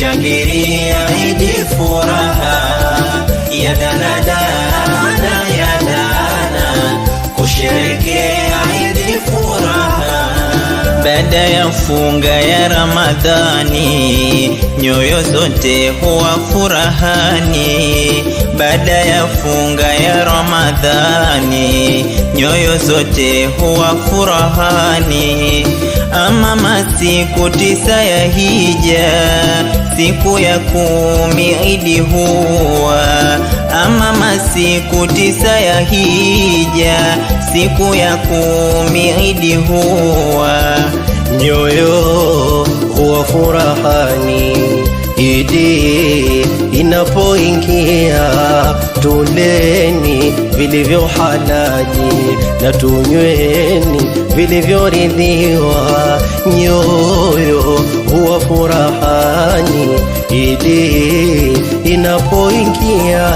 kushangilia Idi furaha ya danadana ya dana, kusherekea Idi furaha. Baada ya funga ya Ramadhani, nyoyo zote huwa furahani. Baada ya funga ya Ramadhani, nyoyo zote huwa furahani. Ama masiku 9 ya hija, siku ya 10 Idi huwa. Ama masiku 9 ya hija, siku ya 10 Idi huwa. Nyoyo huwa furahani Idi inapoingia, tuleni vilivyo halali na tunyweni vilivyoridhiwa. Nyoyo huwa furahani Idi inapoingia,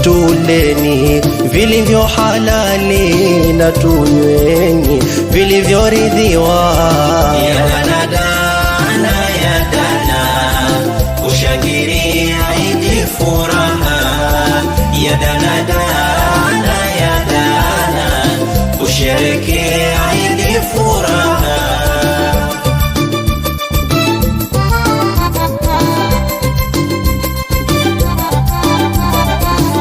tuleni vilivyo halali na tunyweni vilivyoridhiwa. Ya danadana ya dana, kushangilia Idi furaha ya danadana ya dana, kusherekea Idi furaha.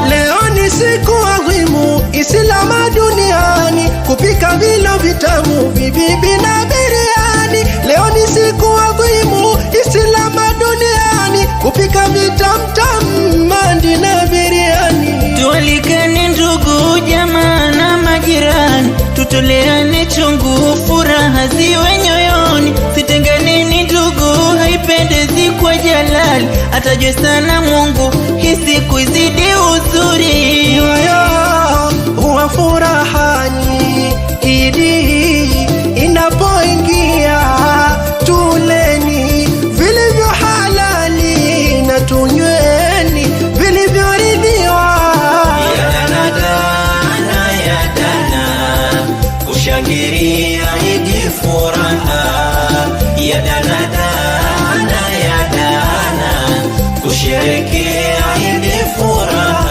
Leo ni siku adhimu Islama duniani, kupika vilo vitamu vibibi na biriani. Leo ni siku adhimu Islama duniani, kupika vitamtam mandi na biriani. Tualikane ndugu jamaa na majirani, tutoleane chungu furaha ziwe nyoyoni. Sitenganeni ndugu, haipendezi kwa jalali, atajwe sana Mungu hii siku izidi uzuri. Nyoyo huwa furahani Idi inapoingia, tuleni vilivyo halali na tunyweni vilivyoridhiwa. Ya danadana ya dana, kushangilia Idi furaha ya danadana ya dana, kusherekea Idi furaha.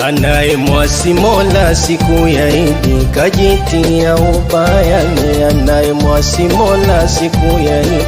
Anayemwasi Mola siku ya Idi kajitia ubayani. Anayemwasi Mola siku ya Idi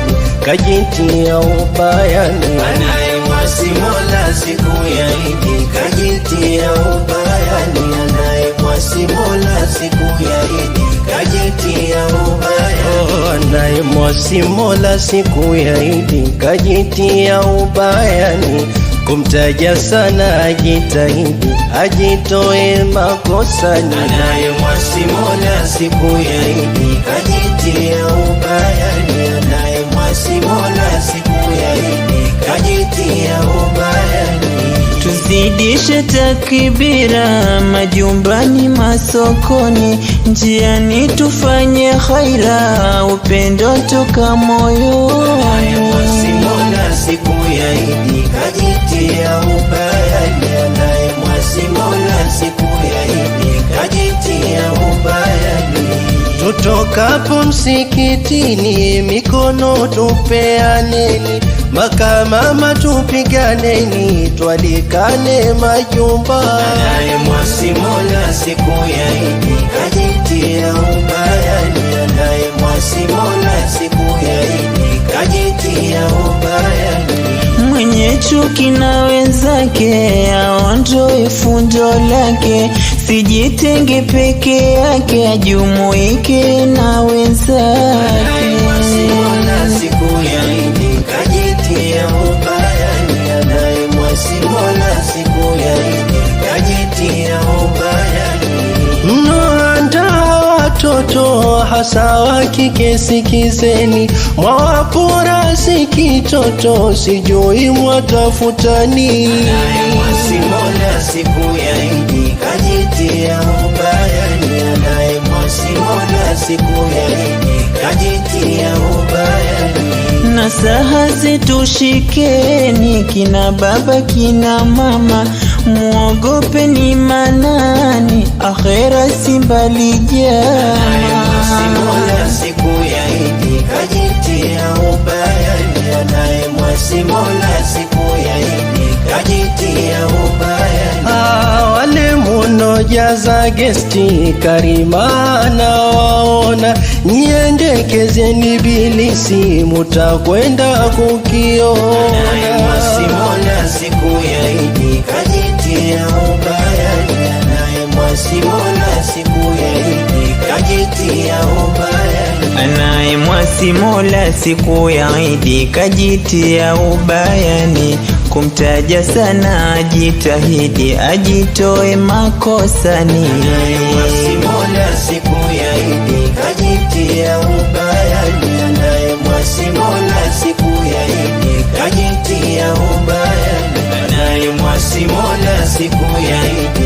kajitia ubayani. Anayemwasi Mola siku ya Idi kajitia ubayani. Anayemwasi Mola siku ya Idi kajitia ubayani. Anayemwasi Mola siku ya Idi kajitia ubayani. Kumtaja sana ajitahidi, ajitoe makosani. Anayemwasi Mola siku ya Idi kajitia ubayani. Anayemwasi Mola siku ya Idi kajitia ubayani. Tuzidishe takbira majumbani, masokoni, njiani tufanye khaira, upendo toka moyoni. Anayemwasi Mola siku ya Idi kajitia ubayani. Anayemwasi Mola siku ya Idi kajitia ubayani. Tutokapo msikitini, mikono tupeaneni, makamama tupiganeni, twalikane majumbani. Anayemwasi Mola siku ya Idi kajitia ubayani. Anayemwasi Mola siku ya Idi kajitia ubayani. Mwenye chuki na wenzake aondoe fundo lake, sijitenge peke yake, ajumuike na wenzake. Anayemwasi Mola siku ya Idi kajitia ubayani. Anayemwasi Mola siku ya Idi kajitia ubayani. Mnaandaa watoto hasa wa kike, sikizeni, mwawapora si kitoto, sijui mwatafutani. Anayemwasi Mola siku ya Idi kajitia ubayani. Anayemwasi Mola siku ya Idi kajitia ubayani. nasaha zitushikeni, kina baba kina mama, muogopeni Manani, akhera si mbali Mola siku ya Idi kajitia ubayani, anayemwasi Mola siku ya Idi kajitia ubayani. Wale munojaza gesti Karima na waona, niendekezeni bilisi mutakwenda kukiona. Anayemwasi Mola siku ya Idi kajitia ubayani, anayemwasi Mola siku ya Idi kajitia ubayani. Anayemwasi Mola siku ya Idi kajitia ubayani, kumtaja sana ajitahidi ajitoe makosani. Anayemwasi Mola siku ya Idi kajitia ubayani, anayemwasi Mola siku ya Idi kajitia ubayani. Anayemwasi Mola siku ya Idi